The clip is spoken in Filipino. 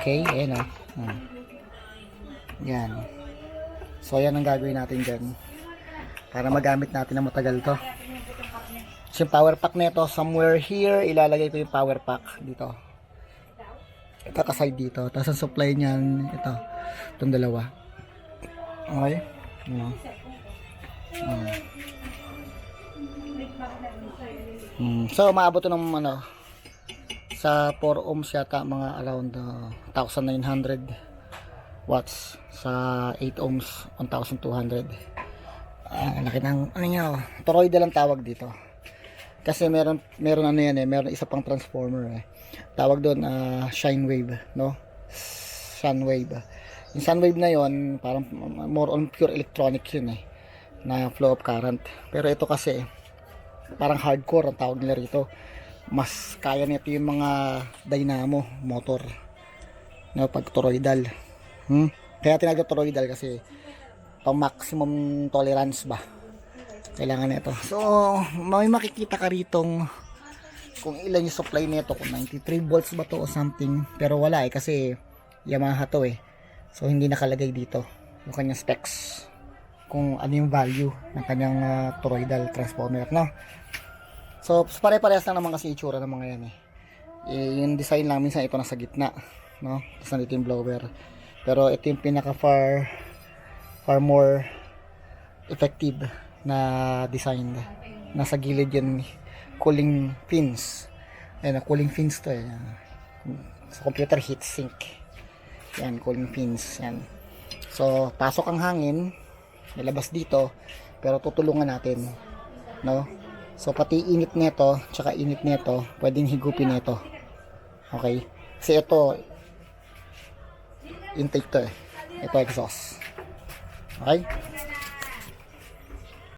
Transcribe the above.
Okay, ayan o. Yan. So, yan ang gagawin natin dyan. Para magamit natin na matagal to. So, yung power pack nito, somewhere here, ilalagay ko yung power pack dito. Ito kaside dito. Tapos ang supply niyan, ito. Itong dalawa. Okay? So, maabot to ng ano, sa 4 ohms yata, mga around 1,900 watts. Sa 8 ohms, 1,200. Laki ng, ano nyo, toroidal ang tawag dito. Kasi meron ano yan eh, meron isa pang transformer eh. Tawag doon, shine wave, no? Sun wave. Yung sun wave na yon parang more on pure electronic yun eh, na flow of current. Pero ito kasi, parang hardcore ang tawag nila rito. Mas kaya nito yung mga dynamo motor, no, pag toroidal. Kaya tinawag toroidal kasi pang maximum tolerance ba kailangan nito. So may makikita ka ritong kung ilan yung supply nito, kung 93 volts ba to o something, pero wala eh kasi Yamaha to eh. So hindi nakalagay dito yung kanyang specs, kung ano yung value ng kanyang toroidal transformer, no? So pare-parehas lang naman kasi itsura ng mga yan eh. Yung design lang minsan ito nasa gitna, no? Tapos nandito yung blower. Pero ito yung pinaka far more effective na design. Nasa gilid yung cooling fins. Ayan, cooling fins to eh. Sa computer heat sink. Yan, cooling fins. Yan. So pasok ang hangin, lalabas dito, pero tutulungan natin, no? So pati init nito, tsaka init nito, pwedeng higupin nito. Okay? Kasi ito intake to eh. Ito exhaust. Okay?